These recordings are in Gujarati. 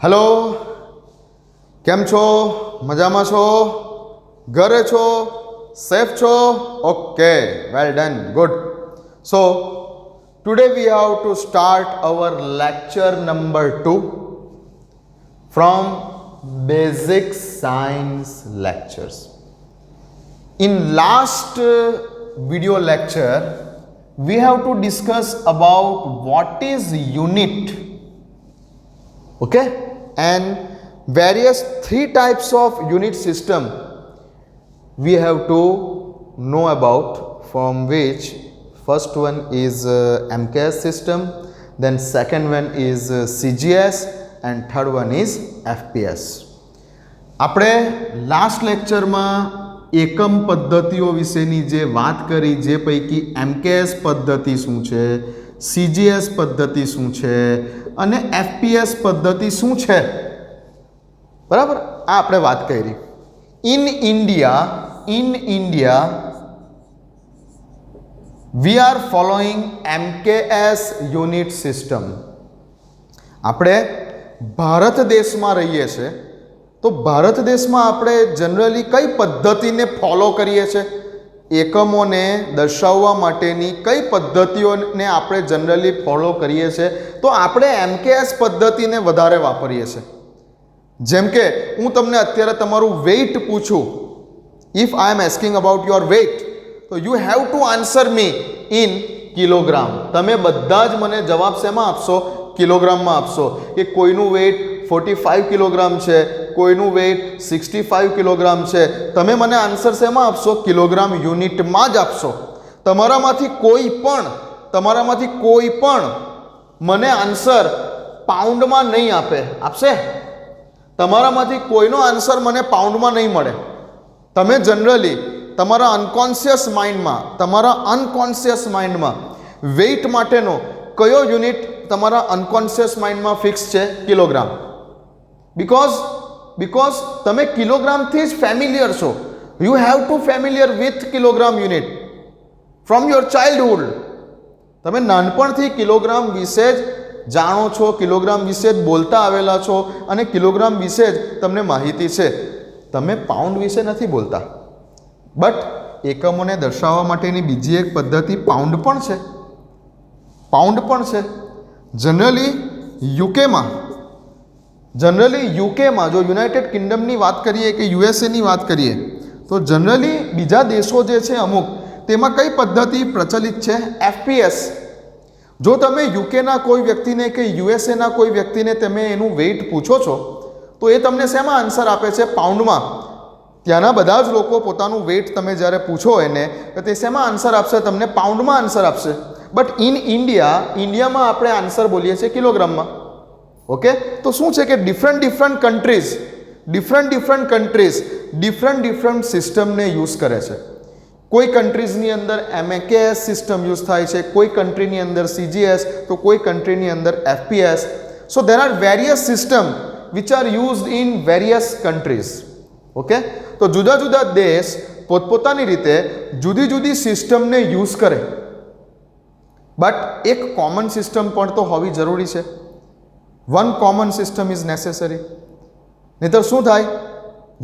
हेलो, केम छो? मजामा छो? घरे छो? सेफ छो? Okay, well done, good. So today we have to start our lecture number 2 from basic science lectures. In last video lecture we have to discuss about what is unit, okay, and various three types of unit system we have to know about, from which first one is MKS system, then second one is CGS, and third one is FPS. આપણે લાસ્ટ લેક્ચરમાં એકમ પદ્ધતિઓ વિશેની જે વાત કરી, જે પૈકી MKS પદ્ધતિ શું છે, CGS પદ્ધતિ શું છે અને FPS પદ્ધતિ શું છે, બરાબર, આ આપણે વાત કરી. In India we are following MKS unit system. આપણે ભારત દેશમાં રહીએ છીએ, તો ભારત દેશમાં આપણે જનરલી કઈ પદ્ધતિને ફોલો કરીએ છીએ? એકમોને દર્શાવવા માટેની કઈ પદ્ધતિઓને આપણે જનરલી ફોલો કરીએ છીએ? તો આપણે MKS પદ્ધતિને વધારે વાપરીએ છીએ. જેમ કે હું તમને અત્યારે તમારું વેઇટ પૂછું, if I am asking about your weight, તો you have to answer me in kilogram. તમે બધા જ મને જવાબ શેમાં આપશો? કિલોગ્રામમાં આપશો. કે કોઈનું વેઇટ 45 કિલોગ્રામ છે, કોઈનું વેઇટ 65 કિલોગ્રામ છે. તમે મને આન્સર શેમાં આપશો? કિલોગ્રામ યુનિટમાં જ આપશો. તમારામાંથી કોઈ પણ મને આન્સર પાઉન્ડમાં નહીં આપશે? તમારામાંથી કોઈનો આન્સર મને પાઉન્ડમાં નહીં મળે. તમે જનરલી તમારા અનકોન્શિયસ માઇન્ડમાં વેઇટ માટેનો કયો યુનિટ તમારા અનકોન્શિયસ માઇન્ડમાં ફિક્સ છે? કિલોગ્રામ. બીકોઝ તમે કિલોગ્રામથી જ ફેમિલિયર છો. You have two familiar with kilogram unit from your childhood. તમે નાનપણથી કિલોગ્રામ વિશે જ જાણો છો, કિલોગ્રામ વિશે જ બોલતા આવેલા છો અને કિલોગ્રામ વિશે જ તમને માહિતી છે. તમે પાઉન્ડ વિશે નથી બોલતા. બટ એકમોને દર્શાવવા માટેની બીજી એક પદ્ધતિ પાઉન્ડ પણ છે. જનરલી યુકેમાં જો યુનાઇટેડ કિંગડમની વાત કરીએ કે યુએસએની વાત કરીએ, તો જનરલી બીજા દેશો જે છે અમુક, તેમાં કઈ પદ્ધતિ પ્રચલિત છે? FPS. જો તમે યુકેના કોઈ વ્યક્તિને કે યુએસએના કોઈ વ્યક્તિને તમે એનું વેઇટ પૂછો છો, તો એ તમને શેમાં આન્સર આપે છે? પાઉન્ડમાં. ત્યાંના બધા જ લોકો પોતાનું વેઇટ તમે જ્યારે પૂછો એને, તો તે શેમાં આન્સર આપશે? તમને પાઉન્ડમાં આન્સર આપશે. બટ ઇન ઇન્ડિયામાં આપણે આન્સર બોલીએ છીએ કિલોગ્રામમાં. ઓકે, તો શું છે કે ડિફરન્ટ કન્ટ્રીઝ સિસ્ટમને યુઝ કરે છે. કોઈ કન્ટ્રીઝની અંદર MKS સિસ્ટમ યુઝ થાય છે, કોઈ કન્ટ્રીની અંદર CGS, તો કોઈ કન્ટ્રીની અંદર FPS. So there are various system which are used in various countries. Okay, તો જુદા જુદા દેશ પોતપોતાની રીતે જુદી જુદી સિસ્ટમને યુઝ કરે. બટ એક કોમન સિસ્ટમ પણ તો હોવી જરૂરી છે. One common system is necessary. નહીંતર શું થાય?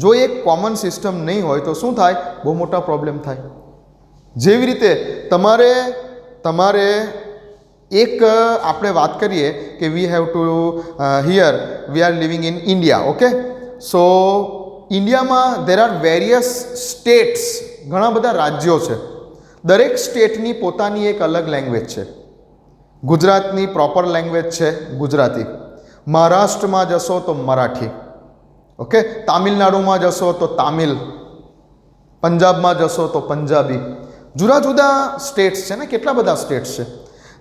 જો એક કોમન સિસ્ટમ નહીં હોય તો શું થાય? બહુ મોટા પ્રોબ્લેમ થાય. જેવી રીતે તમારે એક આપણે વાત કરીએ કે we have to hear we are living in India. Okay, so ઇન્ડિયામાં દેર આર વેરિયસ સ્ટેટ્સ, ઘણા બધા રાજ્યો છે. દરેક સ્ટેટની પોતાની એક અલગ લેંગ્વેજ છે. ગુજરાતની પ્રોપર લેંગ્વેજ છે ગુજરાતી. મહારાષ્ટ્રમાં જશો તો મરાઠી. ઓકે, તામિલનાડુમાં જશો તો તામિલ, પંજાબમાં જશો તો પંજાબી. જુદા જુદા સ્ટેટ્સ છે ને, કેટલા બધા સ્ટેટ્સ છે.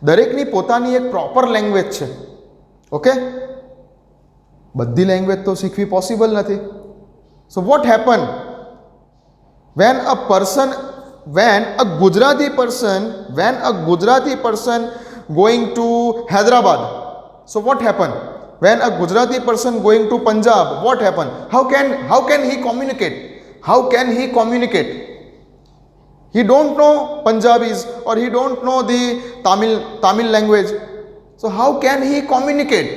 દરેકની પોતાની એક પ્રોપર લેંગ્વેજ છે. ઓકે, બધી લેંગ્વેજ તો શીખવી પોસિબલ નથી. So what happen when a Gujarati person going to Hyderabad? So what happened? When a Gujarati person going to Punjab, what happened? How can he communicate? He don't know Punjabis, or he don't know the Tamil language. So how can he communicate?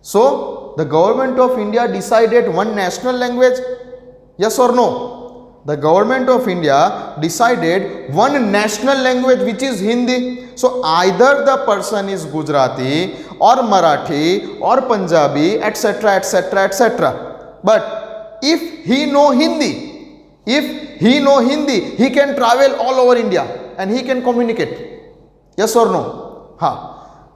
So the government of India decided one national language? Yes or no? The government of India decided one national language, which is Hindi. So either the person is Gujarati or Marathi or Punjabi, etc., etc., etc. But if he know Hindi, he can travel all over India and he can communicate. Yes or no? हाँ,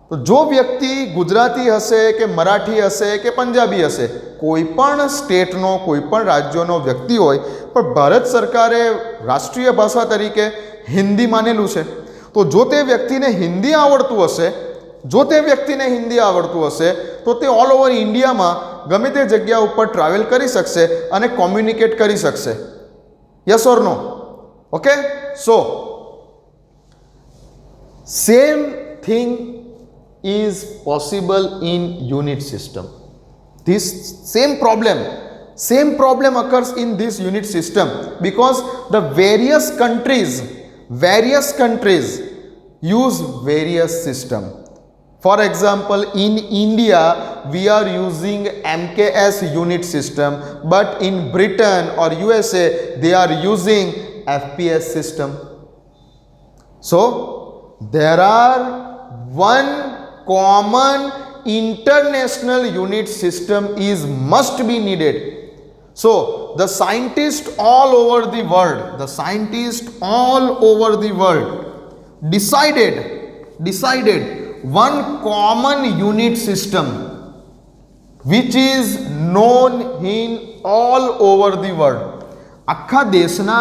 तो जो व्यक्ति गुजराती हसे के मराठी हसे के पंजाबी हसे, कोईपण स्टेटनो कोईपण राज्यनो व्यक्ति होय पण भारत सरकारे राष्ट्रीय भाषा तरीके हिंदी मानेलू छे, तो जो ते व्यक्तिने हिंदी आवड़तुं हशे तो ते ऑल ओवर इंडिया में गमे ते जग्या उपर ट्रावेल करी शकशे अने कम्युनिकेट करी शकशे. यस और no? Okay, so same thing is possible in unit system. This same problem occurs in this unit system because the various countries use various system. For example, in India we are using MKS unit system, but in Britain or USA they are using FPS system. So there are one common international unit system is must be needed. So the scientists all over the world decided one common unit system which is known in all over the world. આખા દેશના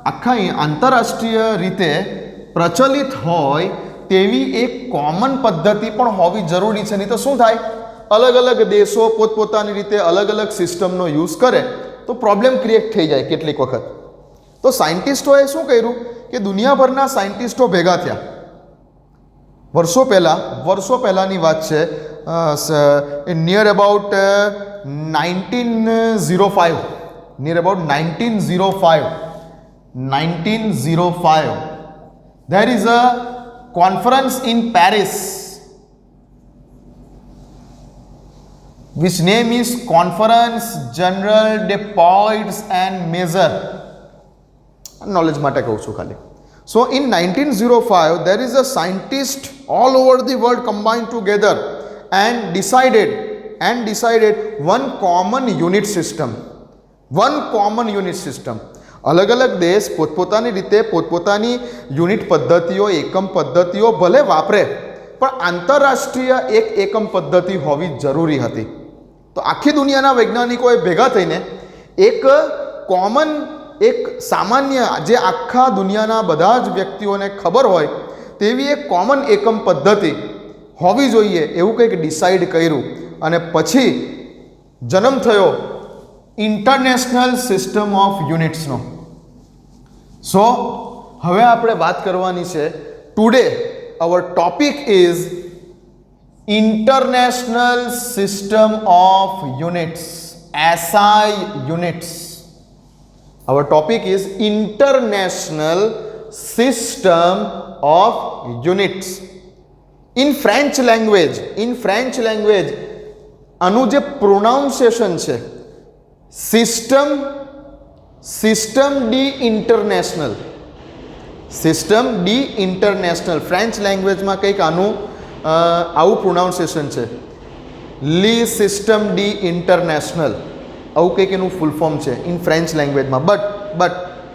આખા આંતરરાષ્ટ્રીય રીતે પ્રચલિત હોય તેવી એક કોમન પદ્ધતિ પણ હોવી જરૂરી છે. નહીં તો શું થાય, અલગ અલગ દેશો પોતપોતાની રીતે અલગ અલગ સિસ્ટમનો યુઝ કરે તો પ્રોબ્લેમ ક્રિએટ થઈ જાય કેટલીક વખત. તો સાયન્ટિસ્ટોએ શું કર્યું કે દુનિયાભરના સાયન્ટિસ્ટો ભેગા થયા. વર્ષો પહેલાંની વાત છે, near about 1905 there is a conference in Paris which name is Conference General de Poids and Measures. Knowledge માટે કહું છું ખાલી. So in 1905 there is a scientist all over the world combined together and decided one common unit system. अलग अलग देश पोतपोतानी रीते पोतपोतानी यूनिट पद्धतिओ एकम पद्धतिओ भले वापरे पण आंतरराष्ट्रीय एक एकम पद्धति होवी जरूरी हती. तो आखी दुनियाना वैज्ञानिकोए भेगा थईने एक कॉमन एक सामान्य जे आखा दुनियाना बधा ज व्यक्तिओने खबर होय तेवी एक कॉमन एकम पद्धति होवी जोईए एवुं कंईक डिसाइड कर्युं अने पछी जन्म थयो इंटरनेशनल सिस्टम ऑफ यूनिट्स नो. सो हवे आपणे बात करवानी छे. Today our topic is international system of units, SI units. Our topic is international system of units. In French language આનું જે પ્રોનાઉન્સિએશન છે સિસ્ટમ ડી ઇન્ટરનેશનલ ફ્રેન્ચ લેંગ્વેજમાં કંઈક આવું પ્રોનાઉન્સિએશન છે, લી સિસ્ટમ ડી ઇન્ટરનેશનલ, આવું કંઈક એનું ફૂલ ફોર્મ છે ઇન ફ્રેન્ચ લેંગ્વેજમાં.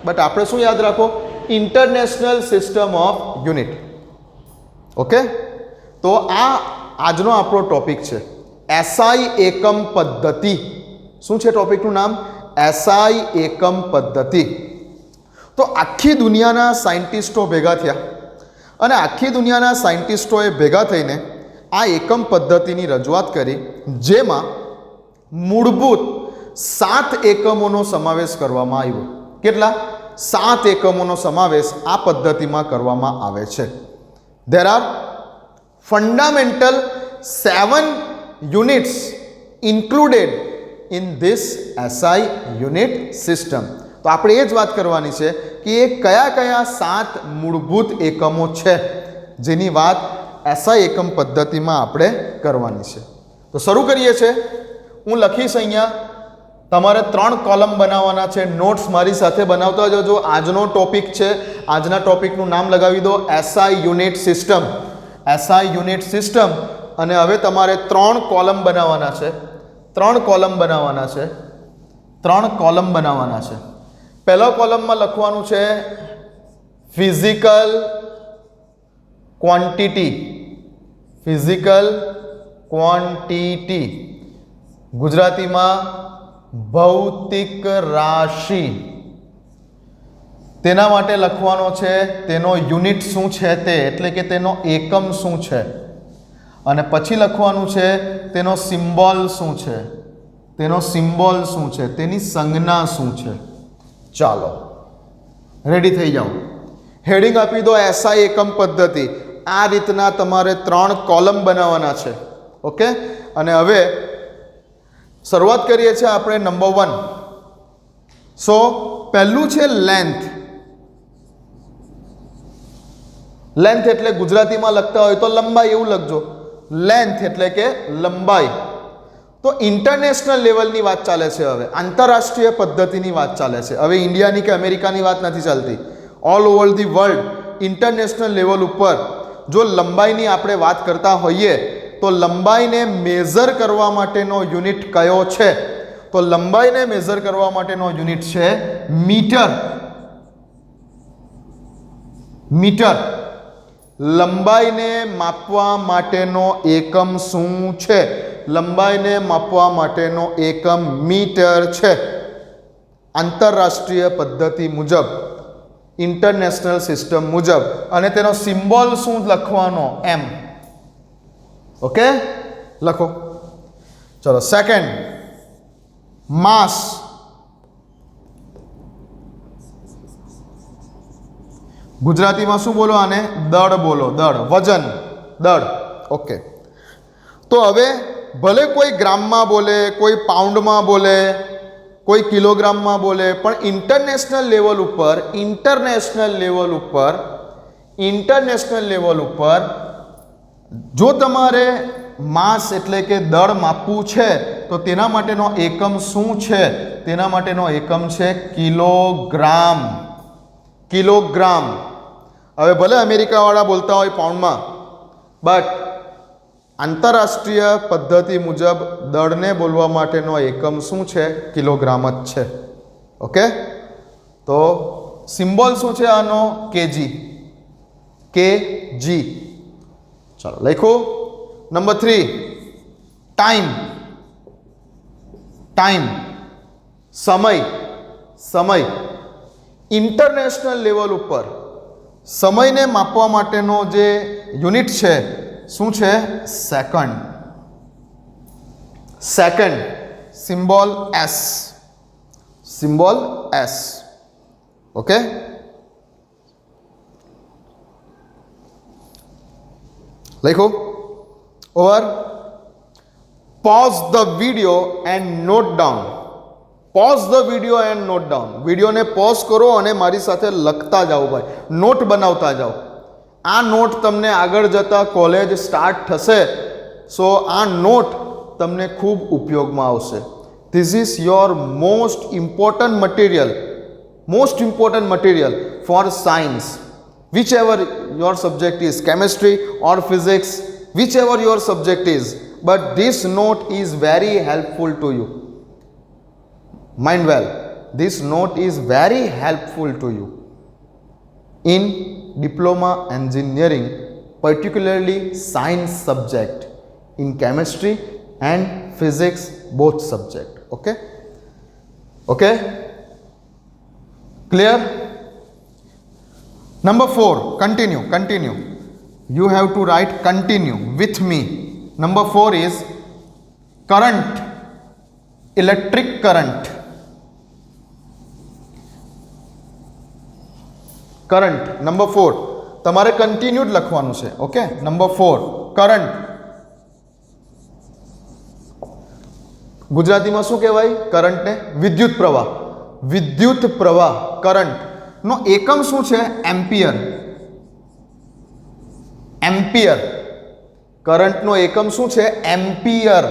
બટ આપણે શું યાદ રાખો, international system of unit. Okay, તો આજનો આપણો ટોપિક છે SI એકમ પદ્ધતિ. શું છે ટોપિકનું નામ? SI એકમ પદ્ધતિ. તો આખી દુનિયાના સાયન્ટિસ્ટો ભેગા થયા અને આખી દુનિયાના સાયન્ટિસ્ટોએ ભેગા થઈને આ એકમ પદ્ધતિની રજૂઆત કરી, જેમાં મૂળભૂત 7 એકમોનો સમાવેશ કરવામાં આવ્યો. કેટલા? 7 એકમોનો સમાવેશ આ પદ્ધતિમાં કરવામાં આવે છે. There are fundamental 7 units included in this SI unit system. તો આપણે એ જ વાત કરવાની છે કે એ કયા કયા 7 મૂળભૂત એકમો છે જેની વાત SI એકમ પદ્ધતિમાં આપણે કરવાની છે. તો શરૂ કરીએ છીએ. હું લખીશ અહીંયા, તમારે 3 કોલમ બનાવવાના છે. નોટ્સ મારી સાથે બનાવતા જજો. આજનો ટોપિક છે, આજના ટોપિકનું નામ લગાવી દો SI unit system. SI unit system. અને હવે તમારે 3 કોલમ બનાવવાના છે. 3 કોલમ બનાવવાના છે. 3 કોલમ બનાવવાના છે. પહેલા કોલમમાં લખવાનું છે ફિઝિકલ ક્વોન્ટિટી. ફિઝિકલ ક્વોન્ટિટી, ગુજરાતીમાં ભૌતિક રાશિ. તેના માટે લખવાનો છે તેનો યુનિટ શું છે તે, એટલે કે તેનો એકમ શું છે. અને પછી લખવાનું છે તેનો સિમ્બોલ શું છે. તેનો સિમ્બોલ શું છે, તેની સંજ્ઞા શું છે. ચાલો રેડી થઈ જાઓ. હેડિંગ આપી દો એસઆઈ એકમ પદ્ધતિ. આ રીતના તમારે 3 કોલમ બનાવવાના છે. ઓકે. અને હવે શરૂઆત કરીએ છીએ આપણે નંબર 1. સો પહેલું છે લેન્થ. લેન્થ એટલે ગુજરાતીમાં લખતા હોય તો લંબાઈ એવું લખજો. લેન્થ એટલે કે લંબાઈ. તો ઇન્ટરનેશનલ લેવલની વાત ચાલે છે. હવે આંતરરાષ્ટ્રીય પદ્ધતિની વાત ચાલે છે. હવે ઇન્ડિયાની કે અમેરિકાની વાત નથી ચાલતી. All over the world international level ઉપર જો લંબાઈની આપણે વાત કરતા હોઈએ તો લંબાઈને મેઝર કરવા માટેનો યુનિટ કયો છે? તો લંબાઈને મેઝર કરવા માટેનો યુનિટ છે મીટર. મીટર. લંબાઈને માપવા માટેનો એકમ શું છે? લંબાઈને માપવા માટેનો એકમ મીટર છે. આંતરરાષ્ટ્રીય પદ્ધતિ મુજબ, ઇન્ટરનેશનલ સિસ્ટમ મુજબ. અને તેનો સિમ્બોલ શું લખવાનો? એમ. ઓકે, લખો. ચલો સેકન્ડ, માસ. ગુજરાતીમાં શું બોલો આને? દળ બોલો. દળ, વજન, દળ. ઓકે. તો હવે ભલે કોઈ ગ્રામમાં બોલે, કોઈ પાઉન્ડમાં બોલે, કોઈ કિલોગ્રામમાં બોલે, પણ ઇન્ટરનેશનલ લેવલ ઉપર, ઇન્ટરનેશનલ લેવલ ઉપર જો તમારે માસ એટલે કે દળ માપવું છે તો તેના માટેનો એકમ શું છે? તેના માટેનો એકમ છે કિલોગ્રામ. કિલોગ્રામ. હવે ભલે અમેરિકાવાળા બોલતા હોય પાઉન્ડમાં, બટ આંતરરાષ્ટ્રીય પદ્ધતિ મુજબ દળને બોલવા માટેનો એકમ શું છે? કિલોગ્રામ જ છે. ઓકે. તો સિમ્બોલ શું છે આનો? કેજી. કેજી. ચાલો લખો. Number 3, time. ટાઈમ, સમય. સમય. ઇન્ટરનેશનલ લેવલ ઉપર સમયને માપવા માટેનો જે યુનિટ છે શું છે? Second. Second. Symbol S. Symbol S. Okay. લખો. Over. Pause the video and note down. Pause the video and note down. વિડીયોને પોઝ કરો અને મારી સાથે લખતા જાઓ ભાઈ, નોટ બનાવતા જાઓ. આ નોટ તમને આગળ જતાં કોલેજ સ્ટાર્ટ થશે, સો આ નોટ તમને ખૂબ ઉપયોગમાં આવશે. This is your most important material for science. whichever your subject is, chemistry or physics, whichever your subject is, but this note is very helpful to you. Mind well, this note is very helpful to you in diploma engineering, particularly science subject, in chemistry and physics, both subject. Okay. Okay, clear? Number 4, continue. You have to write continue with me. Number 4 is current, electric current. Current, number 4. તમારે continued લખવાનું છે. ઓકે. Number 4, current. ગુજરાતીમાં શું કહેવાય કરંટને? વિદ્યુત પ્રવાહ. વિદ્યુત પ્રવાહ, કરંટ નો એકમ શું છે? એમ્પિયર. એમ્પિયર. કરંટનો એકમ શું છે? એમ્પિયર.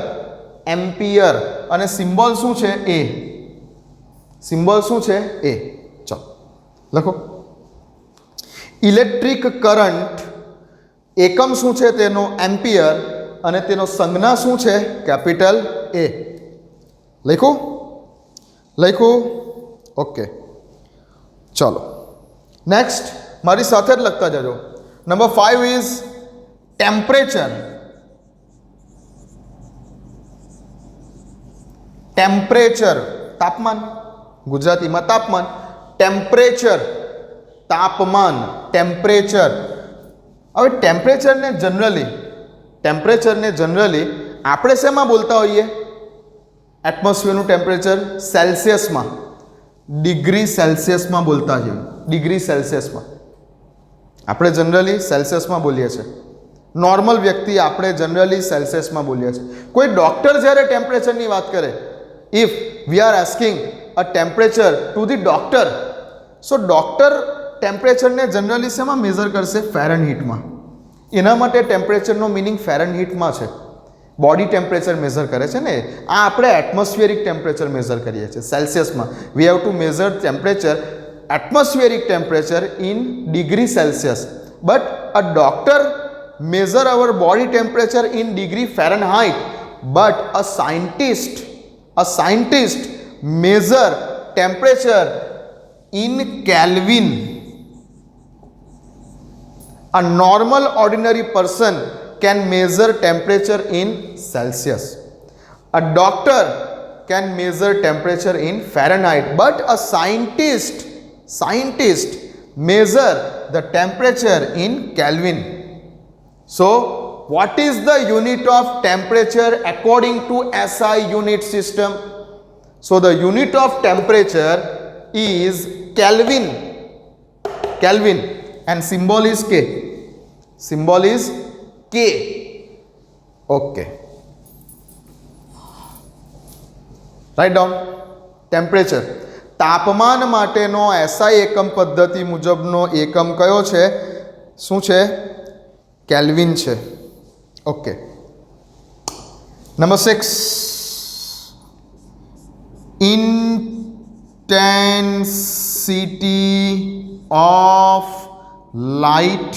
એમ્પિયર. અને સિમ્બોલ શું છે? એ. સિમ્બોલ શું છે? એ. ચલો લખો. ઇલેક્ટ્રિક કરંટ એકમ શું છે તેનો? એમ્પિયર. અને તેનો સંજ્ઞા શું છે? કેપિટલ એ. લખ્યું? લખ્યું? ઓકે ચલો નેક્સ્ટ મારી સાથે જ લખતા જજો. Number 5 is temperature. ટેમ્પરેચર તાપમાન, ગુજરાતીમાં તાપમાન. ટેમ્પરેચર તાપમાન. ટેમ્પરેચર. હવે ટેમ્પરેચરને જનરલી આપણે શેમાં બોલતા હોઈએ? એટમોસ્ફિયરનું ટેમ્પરેચર સેલ્સિયસમાં, ડિગ્રી સેલ્સિયસમાં બોલતા હોઈએ. ડિગ્રી સેલ્સિયસમાં આપણે જનરલી સેલ્સિયસમાં બોલીએ છીએ. નોર્મલ વ્યક્તિ આપણે જનરલી સેલ્સિયસમાં બોલીએ છીએ. કોઈ ડૉક્ટર જ્યારે ટેમ્પરેચરની વાત કરે, if we are asking a temperature to the doctor, so doctor ટેમ્પરેચરને જનરલી શેમાં મેઝર કરશે? ફેરનહીટમાં. એના માટે ટેમ્પરેચરનો મિનિંગ ફેરનહીટમાં છે. બોડી ટેમ્પરેચર મેઝર કરે છે ને, આ આપણે એટમોસ્ફિયરિક ટેમ્પરેચર મેઝર કરીએ છીએ સેલ્સિયસમાં. We have to measure temperature, atmospheric temperature in degree Celsius, but a doctor measure our body temperature in degree Fahrenheit, but a scientist measure temperature in Kelvin. A normal ordinary person can measure temperature in Celsius. A doctor can measure temperature in Fahrenheit, but a scientist measure the temperature in Kelvin. So what is the unit of temperature according to SI unit system? So the unit of temperature is Kelvin. Kelvin, and symbol is K. Symbol is K. Okay, write down temperature. તાપમાન માટેનો એસઆઈ એકમ પદ્ધતિ મુજબનો એકમ કયો છે? શું છે? કેલ્વિન છે. Okay. Number 6, intensity of light.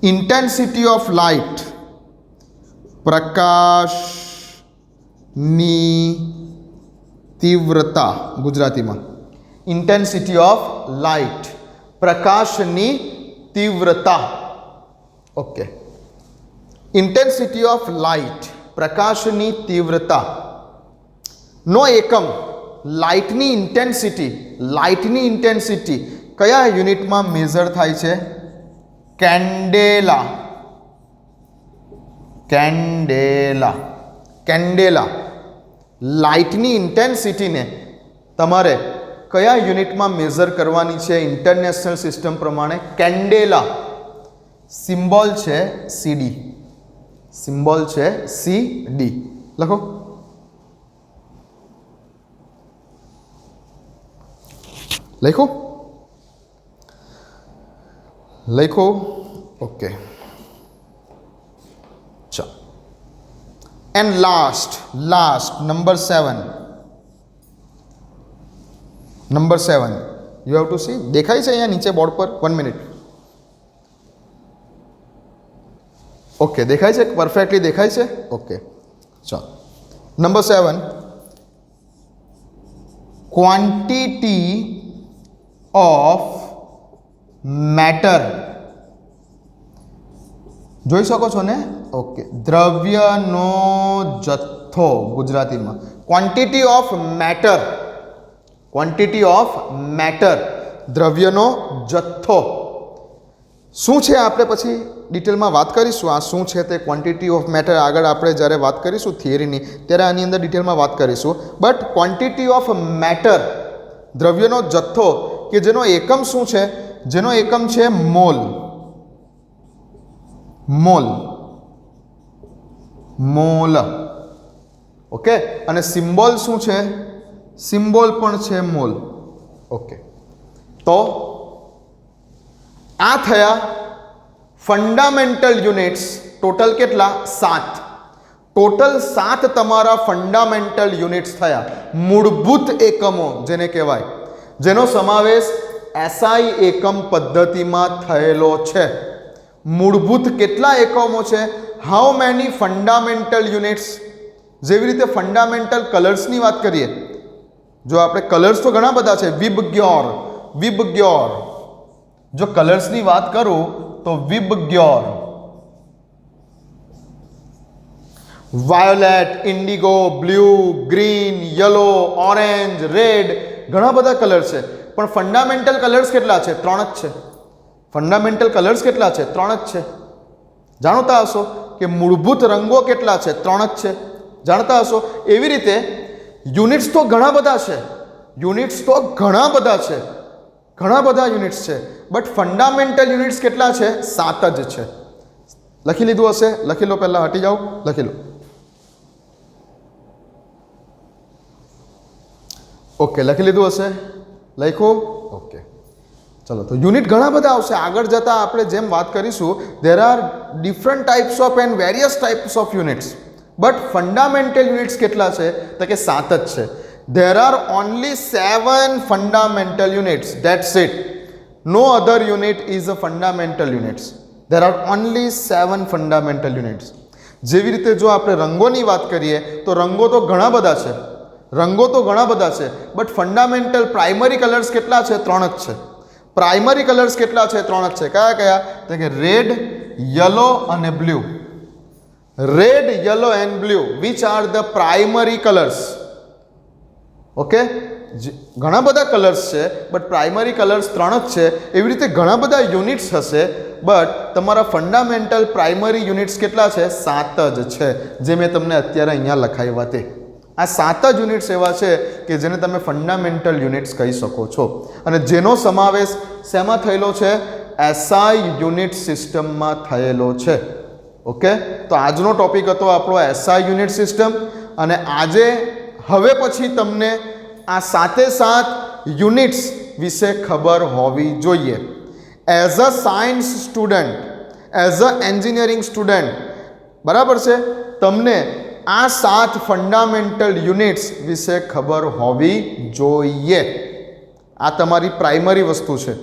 Intensity of light પ્રકાશની તીવ્રતા. ગુજરાતીમાં ઇન્ટેન્સિટી ઓફ લાઇટ પ્રકાશની તીવ્રતા. ઓકે. ઇન્ટેન્સિટી ઓફ લાઇટ પ્રકાશની તીવ્રતા નો એકમ લાઇટની ઇન્ટેન્સિટી કયા યુનિટમાં મેઝર થાય છે? કેન્ડેલા. કેન્ડેલા. કેન્ડેલા. લાઇટની ઇન્ટેન્સિટીને તમારે કયા યુનિટમાં મેઝર કરવાની છે? ઇન્ટરનેશનલ સિસ્ટમ પ્રમાણે કેન્ડેલા. સિમ્બોલ છે સીડી. સિમ્બોલ છે સીડી. લખો. લખો. લખો. ઓકે ચાલો. And last number 7. Number 7 you have two C. દેખાય છે અહીંયા નીચે બોર્ડ પર? 1 મિનિટ. ઓકે, દેખાય છે? પરફેક્ટલી દેખાય છે? ઓકે ચાલો. Number 7, quantity of matter. જોઈ શકો છો ને? ઓકે. દ્રવ્યનો જથ્થો. ગુજરાતીમાં quantity of matter. Quantity of matter દ્રવ્યનો જથ્થો શું છે? આપણે પછી ડિટેલમાં વાત કરીશું આ શું છે તે ક્વોન્ટિટી ઓફ મેટર. આગળ આપણે જ્યારે વાત કરીશું થિયરીની ત્યારે આની અંદર ડિટેલમાં વાત કરીશું. બટ ક્વોન્ટિટી ઓફ મેટર દ્રવ્યનો જથ્થો કે જેનો એકમ શું છે? જેનો એકમ છે મોલ. મોલ. મોલ. ઓકે. અને સિમ્બોલ શું છે? સિમ્બોલ પણ છે મોલ. ઓકે. તો આ થયા ફંડામેન્ટલ યુનિટ્સ ટોટલ કેટલા? 7. ટોટલ 7 તમારા ફંડામેન્ટલ યુનિટ્સ થયા, મૂળભૂત એકમો જેને કહેવાય, જેનો સમાવેશ એસઆઈ એકમ પદ્ધતિમાં થયેલો છે. મૂળભૂત કેટલા એકમો છે? How many fundamental units? જેવી રીતે ફંડામેન્ટલ કલર્સની વાત કરીએ, જો આપણે કલર્સ તો ઘણા બધા છે, વિબગ્યોર. જો કલર્સની વાત કરું તો VIBGYOR, violet, indigo, blue, green, yellow, orange, red, ઘણા બધા કલર છે. પણ ફંડામેન્ટલ કલર્સ કેટલા છે? 3 જ છે. ફંડામેન્ટલ કલર્સ કેટલા છે? 3 જ છે. જાણતા હશો કે મૂળભૂત રંગો કેટલા છે? 3 જ છે. જાણતા હશો. એવી રીતે યુનિટ્સ તો ઘણા બધા છે, ઘણા બધા યુનિટ્સ છે, બટ ફંડામેન્ટલ યુનિટ્સ કેટલા છે? 7 જ છે. લખી લીધું હશે? લખી લો, પહેલા હટી જાઓ, લખી લો. ઓકે, લખી લીધું હશે? લખ્યું? ઓકે, ચલો. તો યુનિટ ઘણા બધા આવશે. આગળ જતાં આપણે જેમ વાત કરીશું, there are different types of and various types of units, but fundamental units કેટલા છે? તો કે 7 જ છે. There are only 7 fundamental units, that's it. No other unit is a fundamental units. There are only 7 fundamental units. જેવી રીતે જો આપણે રંગોની વાત કરીએ તો રંગો તો ઘણા બધા છે, બટ ફંડામેન્ટલ પ્રાઇમરી કલર્સ કેટલા છે? 3 જ છે. પ્રાઇમરી કલર્સ કેટલા છે? 3 જ છે. કયા? તો કે રેડ, યલો અને blue. Red, yellow and blue, which are the primary colours. Okay, ઘણા બધા કલર્સ છે, બટ પ્રાઇમરી કલર્સ 3 જ છે. એવી રીતે ઘણા બધા યુનિટ્સ હશે, બટ તમારા ફંડામેન્ટલ પ્રાઇમરી યુનિટ્સ કેટલા છે? 7 જ છે, જે મેં તમને અત્યારે અહીંયા લખાવ્યા તે. આ 7 જ યુનિટ્સ એવા છે કે જેને તમે ફંડામેન્ટલ યુનિટ્સ કહી શકો છો, અને જેનો સમાવેશ શેમાં થયેલો છે? એસઆઈ યુનિટ સિસ્ટમમાં થયેલો છે. ઓકે, તો આજનો ટોપિક હતો આપણો એસઆઈ યુનિટ સિસ્ટમ, અને હવે પછી તમને આ 7 યુનિટ્સ વિશે ખબર હોવી જોઈએ. As a science student, as a engineering student, બરાબર છે, તમને આ 7 ફંડામેન્ટલ યુનિટ્સ વિશે ખબર હોવી જોઈએ. આ તમારી પ્રાઇમરી વસ્તુ છે.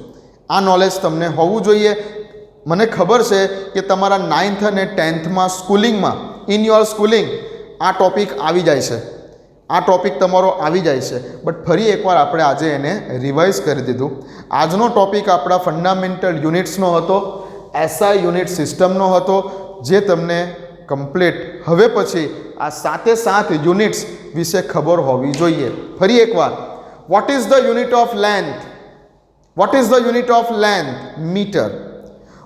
આ નોલેજ તમને હોવું જોઈએ. મને ખબર છે કે તમારા 9th અને 10thમાં સ્કૂલિંગમાં, ઇન યોર સ્કૂલિંગ, આ ટોપિક આવી જાય છે, તમારો આવી જાય છે, બટ ફરી એકવાર આપણે આજે એને રિવાઇઝ કરી દીધું. આજનો ટોપિક આપણા ફંડામેન્ટલ યુનિટ્સનો હતો, એસઆઈ યુનિટ સિસ્ટમનો હતો, જે તમને કમ્પ્લીટ હવે પછી આ 7 યુનિટ્સ વિશે ખબર હોવી જોઈએ. ફરી એકવાર, what is the unit of length? Metre.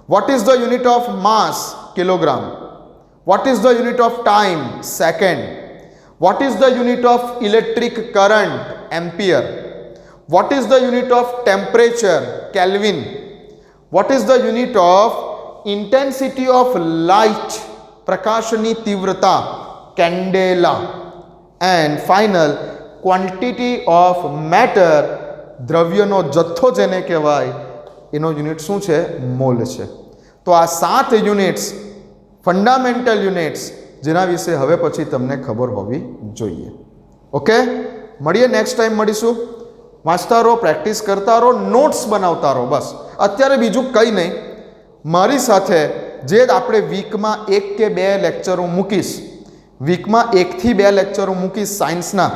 What is the unit of mass? Kilogram. What is the unit of time? Second. What is the unit of electric current? Ampere. What is the unit of temperature? Kelvin. What is the unit of intensity of light? પ્રકાશની તીવ્રતા? Candela. And final, quantity of matter, દ્રવ્યનો જથ્થો જેને કહેવાય, એનો યુનિટ શું છે? મોલ છે. તો આ 7 યુનિટ્સ, ફંડામેન્ટલ યુનિટ્સ, જેના વિશે હવે પછી તમને ખબર હોવી જોઈએ. ઓકે, મળીએ, નેક્સ્ટ ટાઈમ મળીશું. વાંચતા રહો, પ્રેક્ટિસ કરતા રહો, નોટ્સ બનાવતા રહો, બસ. અત્યારે બીજું કંઈ નહીં. મારી સાથે જે આપણે વીકમાં 1 કે 2 લેક્ચરો મૂકીશ, વીકમાં 1 થી 2 લેક્ચરો મૂકીશ સાયન્સના,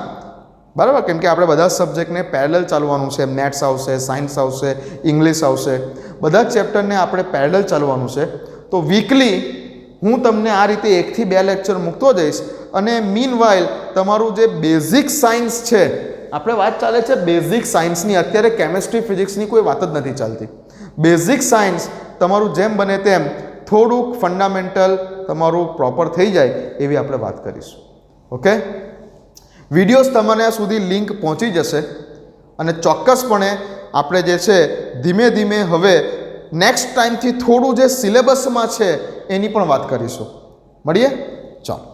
બરાબર, કેમ કે આપણે બધા સબ્જેક્ટને પેરેલલ ચાલવાનું છે. મેથ્સ આવશે, સાયન્સ આવશે, ઇંગ્લિશ આવશે, બધા જ ચેપ્ટરને આપણે પેરેલલ ચાલવાનું છે. તો વીકલી હું તમને આ રીતે 1 થી 2 લેક્ચર મૂકતો જઈશ, અને મીનવાઇલ તમારું જે બેઝિક સાયન્સ છે, આપણે વાત ચાલે છે બેઝિક સાયન્સની, અત્યારે કેમેસ્ટ્રી ફિઝિક્સની કોઈ વાત જ નથી ચાલતી. બેઝિક સાયન્સ તમારું જેમ બને તેમ થોડુંક ફંડામેન્ટલ તમારું પ્રોપર થઈ જાય એવી આપણે વાત કરીશું. ઓકે, વિડીયોઝ તમારા સુધી લિંક પહોંચી જશે, અને ચોક્કસપણે આપણે જે છે ધીમે ધીમે હવે નેક્સ્ટ ટાઈમથી થોડું જે સિલેબસમાં છે એની પણ વાત કરીશું. મળીએ, ચાલો.